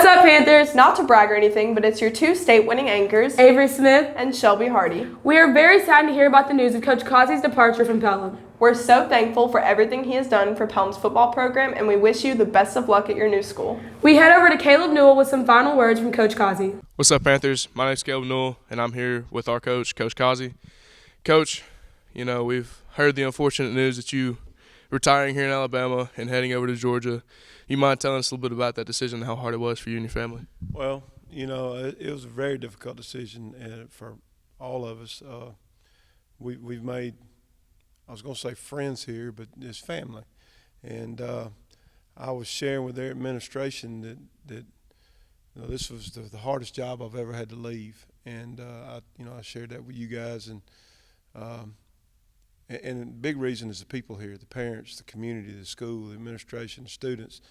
up, Panthers? Not to brag or anything, but it's your two state-winning anchors, Avery Smith and Shelby Hardy. We are very sad to hear about the news of Coach Causey's departure from Pelham. We're so thankful for everything he has done for Pelham's football program, and we wish you the best of luck at your new school. We head over to Caleb Newell with some final words from Coach Causey. What's up, Panthers? My name's Caleb Newell, and I'm here with our coach, Coach Causey. Coach, we've heard the unfortunate news that you retiring here in Alabama and heading over to Georgia. You mind telling us a little bit about that decision and how hard it was for you and your family? Well, it was a very difficult decision for all of us. We've made, I was going to say friends here, but it's family. And I was sharing with their administration that this was the hardest job I've ever had to leave. And, I shared that with you guys. And the big reason is the people here, the parents, the community, the school, the administration, the students,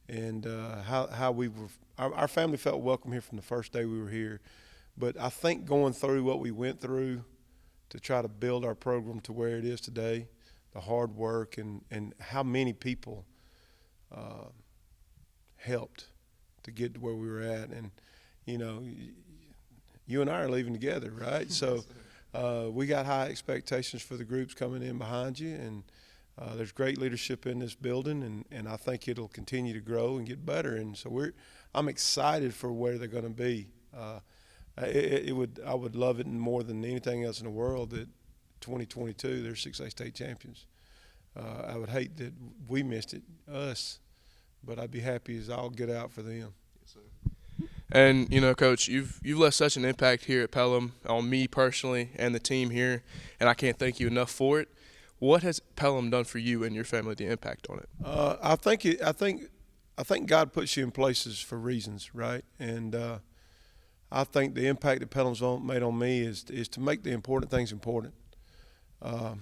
and how we were. Our family felt welcome here from the first day we were here. But I think going through what we went through to try to build our program to where it is today, the hard work and how many people helped to get to where we were at. And, you and I are leaving together, right? So we got high expectations for the groups coming in behind you, and there's great leadership in this building, and I think it'll continue to grow and get better. And so I'm excited for where they're going to be. I would love it more than anything else in the world that 2022 they're 6A state champions. I would hate that we missed it, us, but I'd be happy as I'll get out for them. Yes, sir. And Coach, you've left such an impact here at Pelham on me personally and the team here, and I can't thank you enough for it. What has Pelham done for you and your family? The impact on it? I think God puts you in places for reasons, right? And I think the impact that Pelham's made on me is to make the important things important. When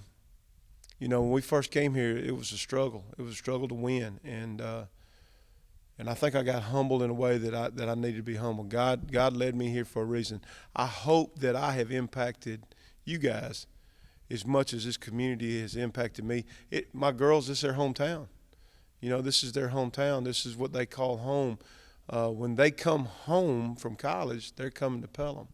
we first came here, it was a struggle. It was a struggle to win, and I think I got humbled in a way that I needed to be humbled. God led me here for a reason. I hope that I have impacted you guys as much as this community has impacted me. My girls, this is their hometown. This is their hometown. This is what they call home. When they come home from college, they're coming to Pelham.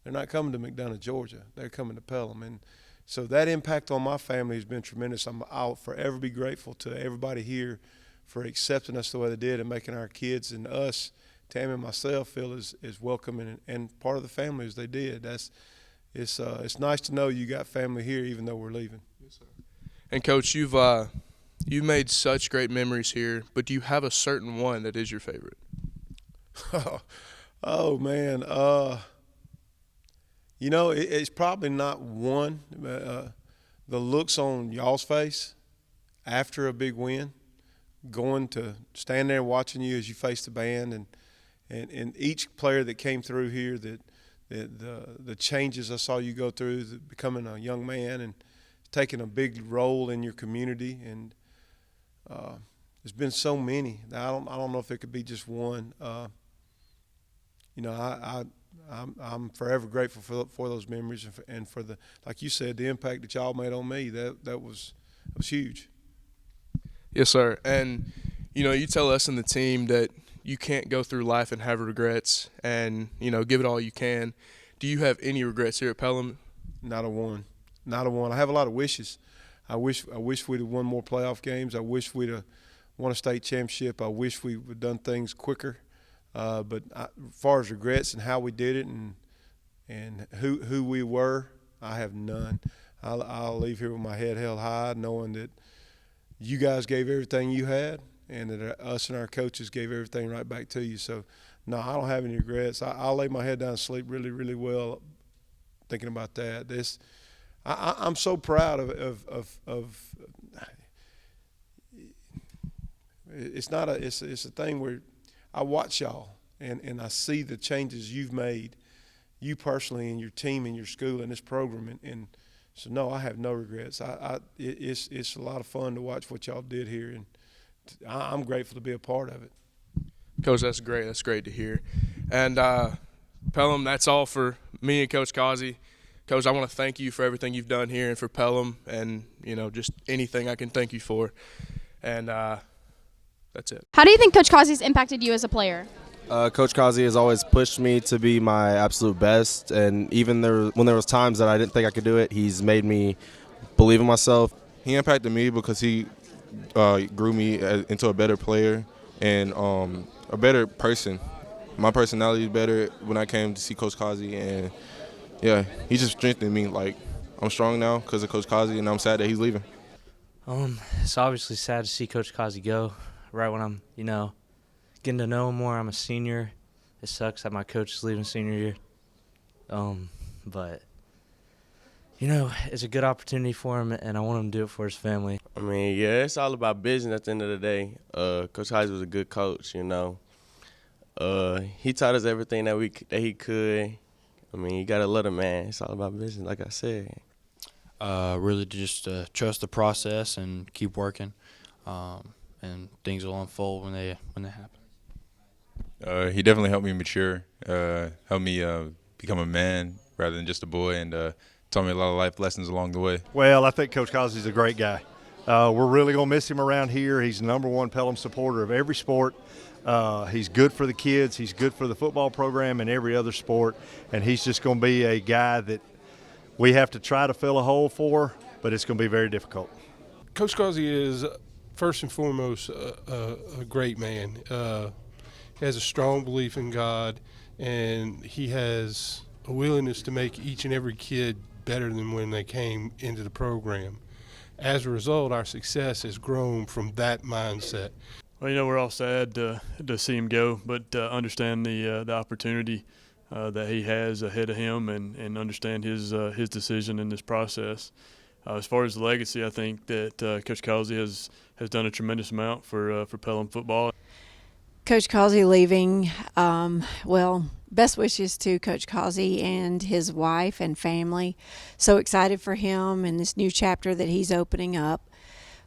They're not coming to McDonough, Georgia. They're coming to Pelham. And so that impact on my family has been tremendous. I'll forever be grateful to everybody here for accepting us the way they did and making our kids and us, Tammy and myself, feel as welcome and part of the family as they did. It's nice to know you got family here even though we're leaving. Yes, sir. And Coach, you've made such great memories here, but do you have a certain one that is your favorite? Oh man, it's probably not one. The looks on y'all's face after a big win, going to stand there watching you as you face the band, and each player that came through here, the changes I saw you go through, becoming a young man and taking a big role in your community, and there's been so many. I don't know if it could be just one. I'm forever grateful for those memories and for the, like you said, the impact that y'all made on me. That was huge. Yes, sir. And you tell us and the team that you can't go through life and have regrets, and give it all you can. Do you have any regrets here at Pelham? Not a one. I have a lot of wishes. I wish we'd have won more playoff games. I wish we'd have won a state championship. I wish we would have done things quicker. But as far as regrets and how we did it and who we were, I have none. I'll leave here with my head held high, knowing that you guys gave everything you had, and that us and our coaches gave everything right back to you. So, no, I don't have any regrets. I'll lay my head down and sleep really, really well thinking about that. I'm so proud of it's a thing where I watch y'all and I see the changes you've made, you personally and your team and your school and this program, and so no, I have no regrets. It's a lot of fun to watch what y'all did here, and I'm grateful to be a part of it. Coach, that's great. That's great to hear. And Pelham, that's all for me and Coach Causey. Coach, I want to thank you for everything you've done here and for Pelham, and just anything I can thank you for. And that's it. How do you think Coach Causey's impacted you as a player? Coach Causey has always pushed me to be my absolute best, and even when there was times that I didn't think I could do it, he's made me believe in myself. He impacted me because he grew me into a better player and a better person. My personality is better when I came to see Coach Causey, and yeah, he just strengthened me. Like, I'm strong now because of Coach Causey, and I'm sad that he's leaving. It's obviously sad to see Coach Causey go right when I'm, getting to know him more. I'm a senior. It sucks that my coach is leaving senior year. But, it's a good opportunity for him, and I want him to do it for his family. I mean, yeah, it's all about business at the end of the day. Coach Causey was a good coach, He taught us everything that he could. I mean, you got to love the man. It's all about business, like I said. Really just trust the process and keep working, and things will unfold when they happen. He definitely helped me mature, helped me become a man rather than just a boy, and taught me a lot of life lessons along the way. Well, I think Coach Causey's a great guy. We're really going to miss him around here. He's the #1 Pelham supporter of every sport. He's good for the kids. He's good for the football program and every other sport, and he's just going to be a guy that we have to try to fill a hole for, but it's going to be very difficult. Coach Causey is, first and foremost, a great man. He has a strong belief in God, and he has a willingness to make each and every kid better than when they came into the program. As a result, our success has grown from that mindset. Well, we're all sad to see him go, but understand the opportunity that he has ahead of him, and understand his decision in this process. As far as the legacy, I think that Coach Causey has done a tremendous amount for Pelham football. Coach Causey leaving, best wishes to Coach Causey and his wife and family. So excited for him and this new chapter that he's opening up.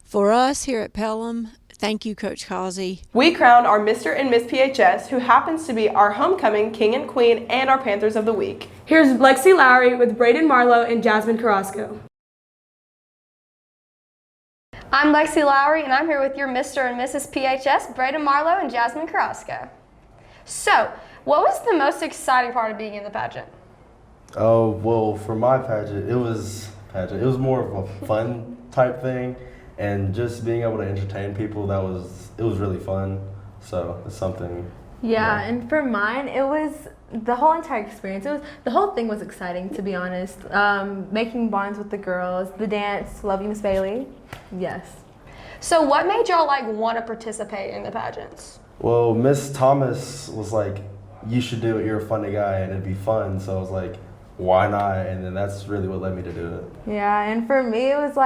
For us here at Pelham, thank you, Coach Causey. We crowned our Mr. and Miss PHS, who happens to be our homecoming king and queen and our Panthers of the week. Here's Lexi Lowry with Braden Marlowe and Jasmine Carrasco. I'm Lexi Lowry, and I'm here with your Mr. and Mrs. PHS, Braden Marlowe and Jasmine Carrasco. So, what was the most exciting part of being in the pageant? Oh, well, for my pageant, it was more of a fun type thing, and just being able to entertain people, it was really fun. So it's something. Yeah, and for mine, it was the whole entire experience. The whole thing was exciting, to be honest. Making bonds with the girls, the dance, love you, Miss Bailey. Yes. So what made y'all want to participate in the pageants? Well, Miss Thomas was like, "You should do it. You're a funny guy, and it'd be fun." So I was like, "Why not?" And then that's really what led me to do it. Yeah, and for me, it was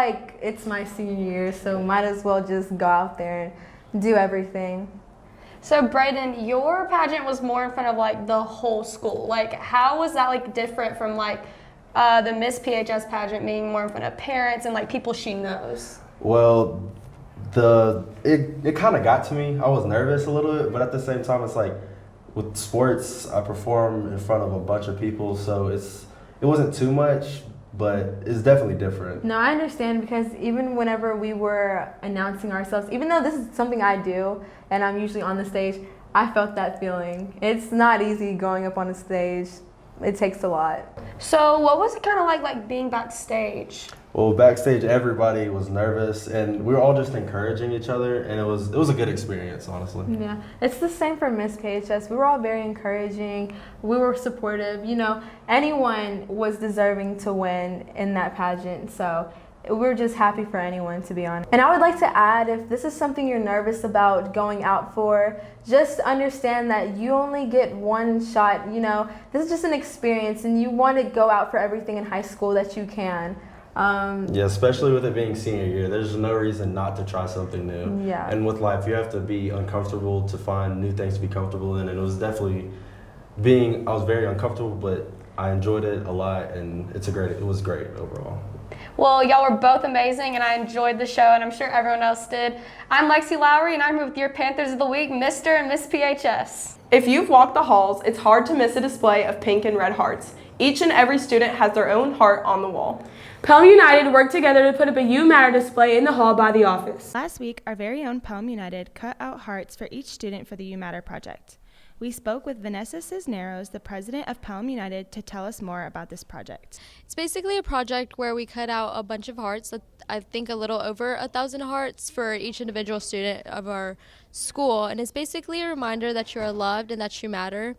it's my senior year, so might as well just go out there and do everything. So Braden, your pageant was more in front of the whole school. How was that different from the Miss PHS pageant being more in front of parents and people she knows? Well, it kind of got to me. I was nervous a little bit, but at the same time, it's with sports, I perform in front of a bunch of people, so it wasn't too much, but it's definitely different. No, I understand, because even whenever we were announcing ourselves, even though this is something I do and I'm usually on the stage, I felt that feeling. It's not easy going up on the stage. It takes a lot. So what was it kind of like being backstage? Well, backstage, everybody was nervous, and we were all just encouraging each other, and it was a good experience, honestly. Yeah, it's the same for Miss PHS. We were all very encouraging. We were supportive. Anyone was deserving to win in that pageant, so we're just happy for anyone, to be honest. And I would like to add, if this is something you're nervous about going out for, just understand that you only get one shot. This is just an experience, and you want to go out for everything in high school that you can. Yeah, especially with it being senior year, there's no reason not to try something new. Yeah. And with life, you have to be uncomfortable to find new things to be comfortable in. And it was definitely I was very uncomfortable, but I enjoyed it a lot, and it was great overall. Well, y'all were both amazing, and I enjoyed the show, and I'm sure everyone else did. I'm Lexi Lowry, and I'm here with your Panthers of the Week, Mr. and Miss PHS. If you've walked the halls, it's hard to miss a display of pink and red hearts. Each and every student has their own heart on the wall. Pelham United worked together to put up a You Matter display in the hall by the office. Last week, our very own Pelham United cut out hearts for each student for the You Matter project. We spoke with Vanessa Cisneros, the president of Pelham United, to tell us more about this project. It's basically a project where we cut out a bunch of hearts, I think a little over 1,000 hearts for each individual student of our school, and it's basically a reminder that you're loved and that you matter.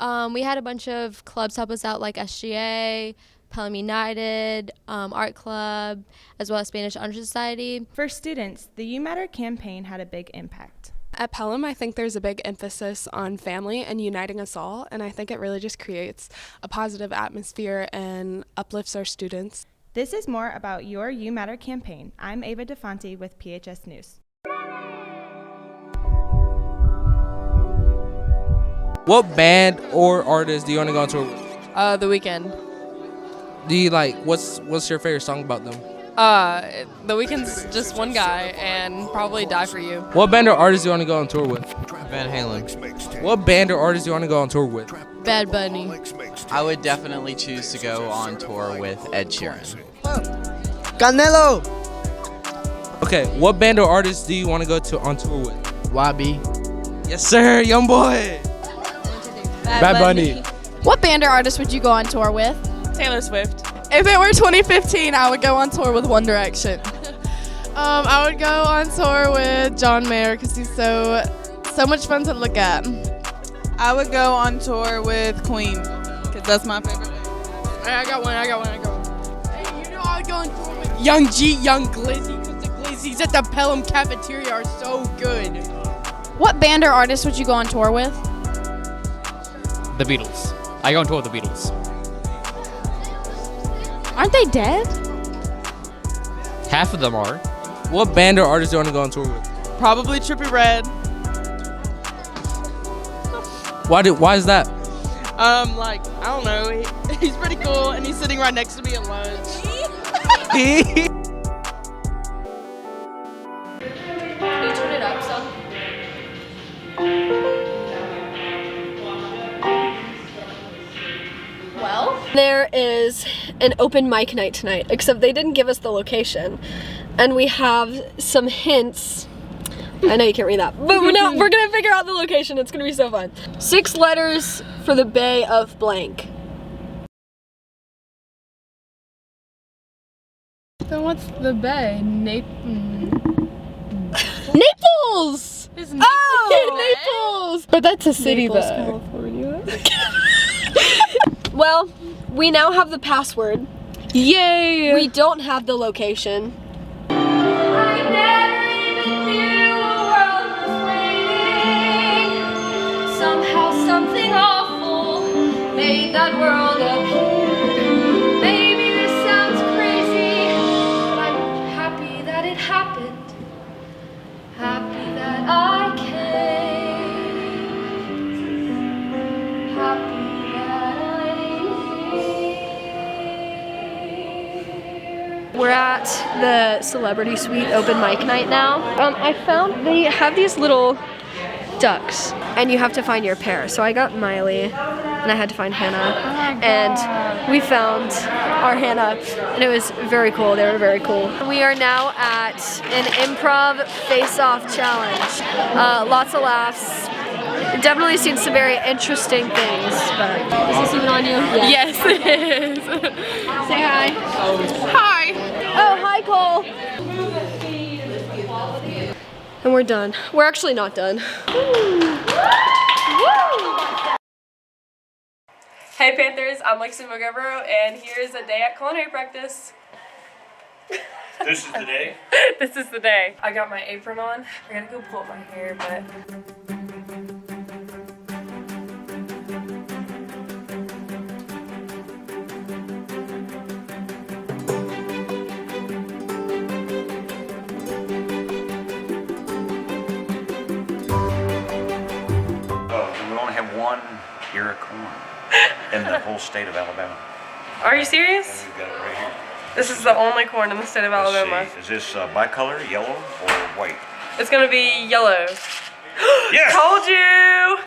We had a bunch of clubs help us out, like SGA, Pelham United, Art Club, as well as Spanish Honor Society. For students, the You Matter campaign had a big impact. At Pelham, I think there's a big emphasis on family and uniting us all, and I think it really just creates a positive atmosphere and uplifts our students. This is more about your You Matter campaign. I'm Ava DeFonte with PHS News. What band or artist do you want to go on tour with? The Weeknd. Do you like, what's your favorite song about them? The Weeknd's just one guy, and probably Die For You. What band or artist do you want to go on tour with? Van Halen. What band or artist do you want to go on tour with? Bad Bunny. I would definitely choose to go on tour with Ed Sheeran. Canelo! Okay, what band or artist do you want to go on tour with? YB. Yes, sir, young boy. Bad Bunny. What band or artist would you go on tour with? Taylor Swift. If it were 2015, I would go on tour with One Direction. I would go on tour with John Mayer because he's so much fun to look at. I would go on tour with Queen because that's my favorite. I got one. Hey, you know I would go on tour with Young G, Young Glizzy, because the Glizzies at the Pelham cafeteria are so good. What band or artist would you go on tour with? The Beatles. I go on tour with the Beatles. Aren't they dead? Half of them are. What band or artist do you want to go on tour with? Probably Trippie Redd. Why is that? I don't know. He's pretty cool, and he's sitting right next to me at lunch. Can you turn it up some? Well, there is an open mic night tonight, except they didn't give us the location. And we have some hints. I know you can't read that, but we're gonna figure out the location. It's gonna be so fun. 6 letters for the Bay of blank. Then what's the bay? Naples! Is Naples! But that's a city Naples, though. California. Well, we now have the password. Yay! We don't have the location. Somehow something awful made that world appear. Maybe this sounds crazy, but I'm happy that it happened. Happy that I came. Happy that I'm here. We're at the Celebrity Suite open mic night now. I found they have these little ducks, and you have to find your pair. So I got Miley, and I had to find Hannah, and we found our Hannah, and it was very cool. They were very cool. We are now at an improv face-off challenge. Lots of laughs. Definitely seen some very interesting things, but is this even on you? Yes, it is. Say hi. Hi. Oh, hi, Cole. And we're done. We're actually not done. Hey Panthers, I'm Lexi McGovero, and here's a day at culinary practice. This is the day? This is the day. I got my apron on. I gotta go pull up my hair, but... We only have one ear of corn in the whole state of Alabama. Are you serious? We've got it right here. This is the only corn in the state of Let's Alabama. see. Is this bicolor, yellow, or white? It's gonna be yellow. Yes! Told you!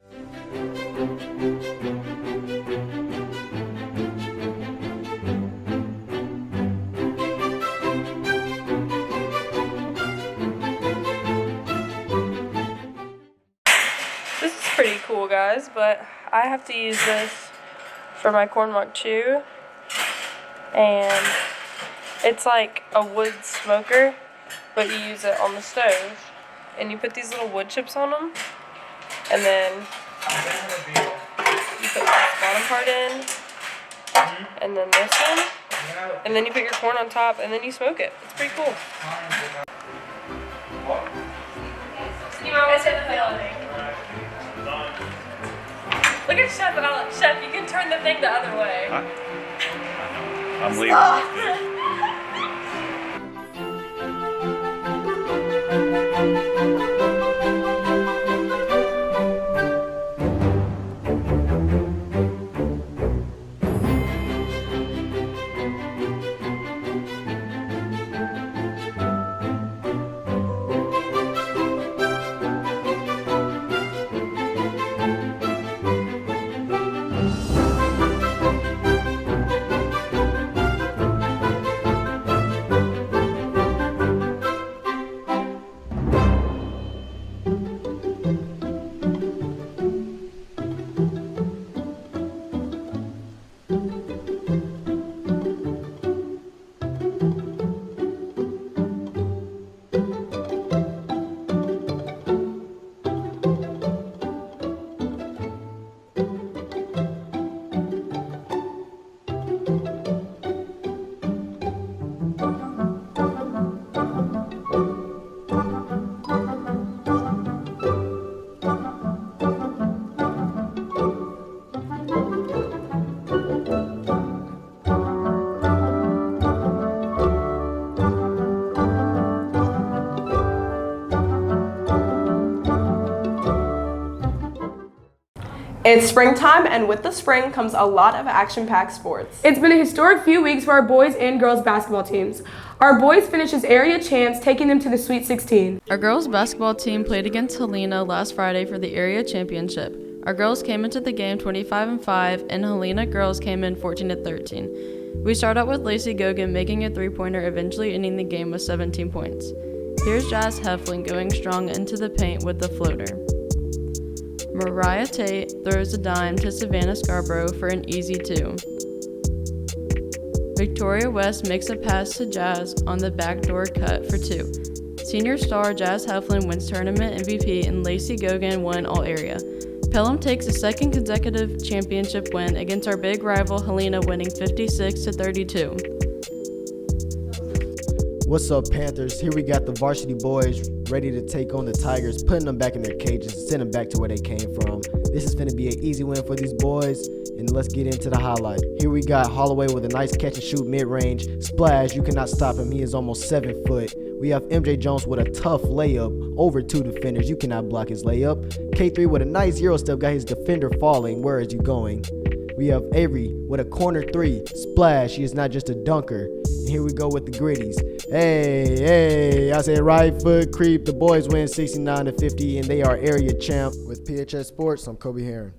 This is pretty cool, guys. is, but I have to use this for my corn mac chew. And it's like a wood smoker, but you use it on the stove. And you put these little wood chips on them. And then you put this bottom part in. And then this one. And then you put your corn on top, and then you smoke it. It's pretty cool. You always hit the building. Look at Chef Alex. Chef, you can turn the thing the other way. I'm leaving. It's springtime, and with the spring comes a lot of action-packed sports. It's been a historic few weeks for our boys and girls basketball teams. Our boys finished as area champs, taking them to the Sweet 16. Our girls basketball team played against Helena last Friday for the area championship. Our girls came into the game 25-5, and Helena girls came in 14-13. We start out with Lacey Gogan making a three-pointer, eventually ending the game with 17 points. Here's Jazz Heflin going strong into the paint with the floater. Mariah Tate throws a dime to Savannah Scarborough for an easy 2. Victoria West makes a pass to Jazz on the backdoor cut for 2. Senior star Jazz Heflin wins tournament MVP, and Lacey Gogan won All-Area. Pelham takes a second consecutive championship win against our big rival Helena, winning 56-32. What's up, Panthers? Here we got the varsity boys ready to take on the Tigers, putting them back in their cages and sending them back to where they came from. This is going to be an easy win for these boys, and let's get into the highlight. Here we got Holloway with a nice catch and shoot mid-range. Splash, you cannot stop him. He is almost 7 foot. We have MJ Jones with a tough layup over 2 defenders. You cannot block his layup. K3 with a nice Euro step, got his defender falling. Where is you going? We have Avery with a corner 3. Splash, he is not just a dunker. And here we go with the Gritties. Hey, I said right foot creep. The boys win 69-50, and they are area champ. With PHS Sports, I'm Kobe Heron.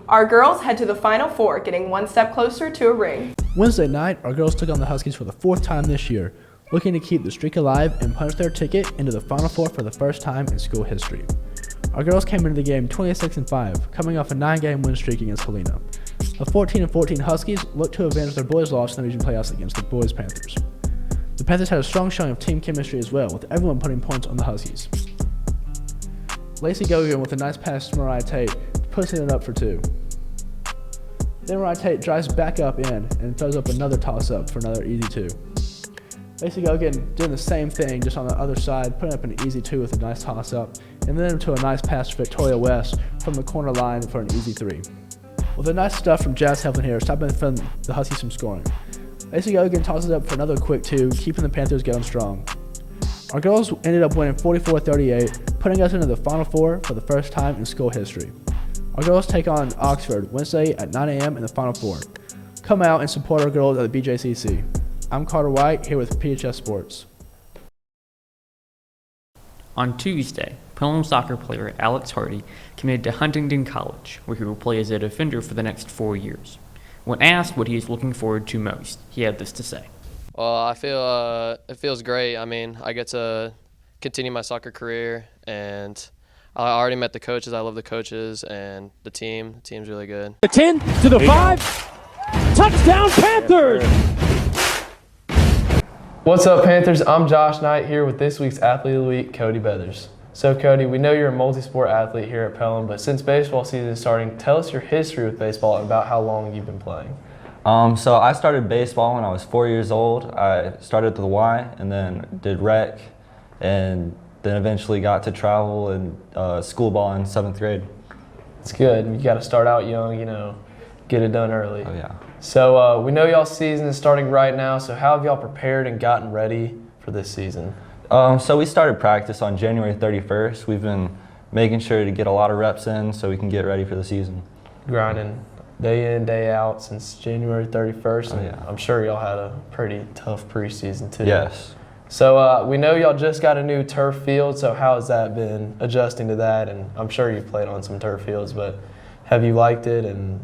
Our girls head to the Final Four, getting one step closer to a ring. Wednesday night, our girls took on the Huskies for the 4th time this year, looking to keep the streak alive and punch their ticket into the Final Four for the first time in school history. Our girls came into the game 26-5, coming off a 9-game win streak against Helena. The 14-14 Huskies look to avenge their boys' loss in the region playoffs against the boys' Panthers. The Panthers had a strong showing of team chemistry as well, with everyone putting points on the Huskies. Lacey Gogan with a nice pass to Mariah Tate, pushing it up for 2. Then Mariah Tate drives back up in and throws up another toss-up for another easy 2. Lacey Gogan doing the same thing, just on the other side, putting up an easy 2 with a nice toss-up, and then to a nice pass to Victoria West from the corner line for an easy 3. With the nice stuff from Jazz Heflin here, stopping the Huskies from scoring. Lacey Gogan tosses up for another quick 2, keeping the Panthers going strong. Our girls ended up winning 44-38, putting us into the Final Four for the first time in school history. Our girls take on Oxford Wednesday at 9 a.m. in the Final Four. Come out and support our girls at the BJCC. I'm Carter White, here with PHS Sports. On Tuesday, Pelham soccer player Alex Hardy committed to Huntingdon College, where he will play as a defender for the next 4 years. When asked what he is looking forward to most, he had this to say. Well, I feel it feels great. I mean, I get to continue my soccer career, and I already met the coaches. I love the coaches and the team. The team's really good. The 10 to the 5. Touchdown Panthers! What's up, Panthers? I'm Josh Knight here with this week's Athlete of the Week, Cody Beathers. So, Cody, we know you're a multi-sport athlete here at Pelham, but since baseball season is starting, tell us your history with baseball and about how long you've been playing. So I started baseball when I was 4 years old. I started at the Y and then did rec, and then eventually got to travel and school ball in 7th grade. It's good. You got to start out young, get it done early. Oh, yeah. So we know y'all's season is starting right now, so how have y'all prepared and gotten ready for this season? So we started practice on January 31st. We've been making sure to get a lot of reps in so we can get ready for the season. Grinding day in, day out since January 31st. Oh, yeah. I'm sure y'all had a pretty tough preseason too. Yes. So we know y'all just got a new turf field, so how has that been adjusting to that? And I'm sure you've played on some turf fields, but have you liked it, and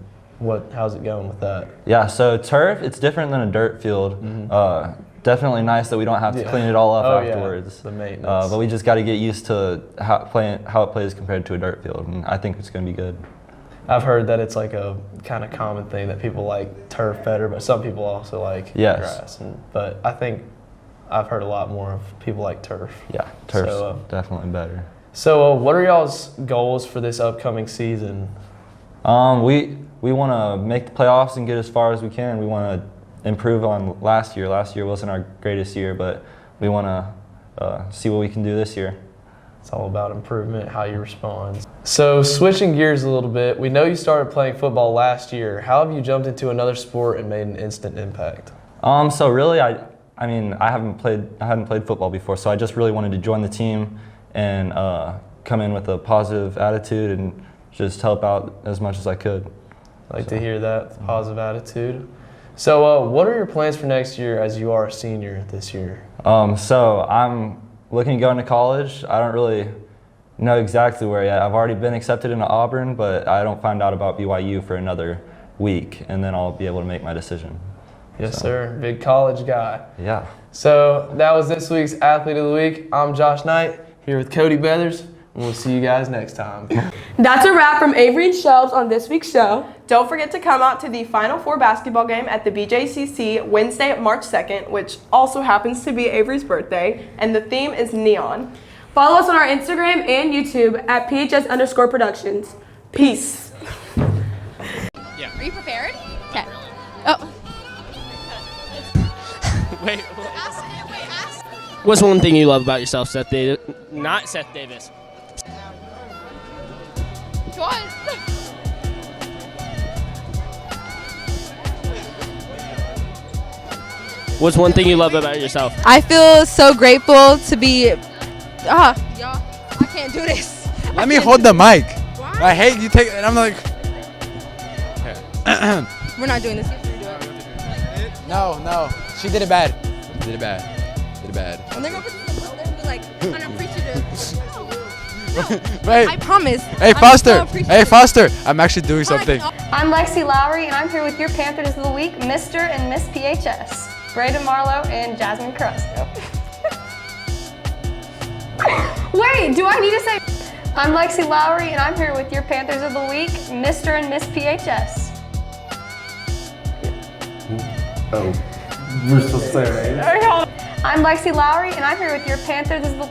how's it going with that? Yeah, so turf, it's different than a dirt field. Mm-hmm. Definitely nice that we don't have to clean it all up afterwards. Yeah, the maintenance. But we just got to get used to how it plays compared to a dirt field, and I think it's going to be good. I've heard that it's like a kind of common thing that people like turf better, but some people also like grass. But I think I've heard a lot more of people like turf. Yeah, turf's definitely better. So what are y'all's goals for this upcoming season? We want to make the playoffs and get as far as we can. We want to improve on last year. Last year wasn't our greatest year, but we want to see what we can do this year. It's all about improvement, how you respond. So switching gears a little bit, we know you started playing football last year. How have you jumped into another sport and made an instant impact? So really, I hadn't played football before, so I just really wanted to join the team and come in with a positive attitude and just help out as much as I could. I like to hear that, positive attitude. So what are your plans for next year as you are a senior this year? So I'm looking to go into college. I don't really know exactly where yet. I've already been accepted into Auburn, but I don't find out about BYU for another week, and then I'll be able to make my decision. Yes, sir. Big college guy. Yeah. So that was this week's Athlete of the Week. I'm Josh Knight here with Cody Beathers, and we'll see you guys next time. That's a wrap from Avery and Shelves on this week's show. Don't forget to come out to the Final Four basketball game at the BJCC Wednesday, March 2nd, which also happens to be Avery's birthday, and the theme is neon. Follow us on our Instagram and YouTube at PHS_productions. Peace. Yeah. Are you prepared? Okay. Oh. Wait. What's one thing you love about yourself, Seth Davis? Not Seth Davis. Go on. What's one thing you love about yourself? I feel so grateful to be. Y'all, I can't do this. Let me hold the mic. Why? I hate you take it, and I'm like. Okay. We're not doing this. You have to do it. No. She did it bad. Did it bad. And they're going to be like unappreciative. Wait. I promise. Hey, Foster. I'm actually doing something. I'm Lexi Lowry, and I'm here with your Panthers of the Week, Mr. and Miss PHS, Braden Marlowe and Jasmine Carrasco. Wait, do I need to say? I'm Lexi Lowry, and I'm here with your Panthers of the Week, Mr. and Miss PHS. Oh, we're supposed to say it, right? I'm Lexi Lowry, and I'm here with your Panthers of the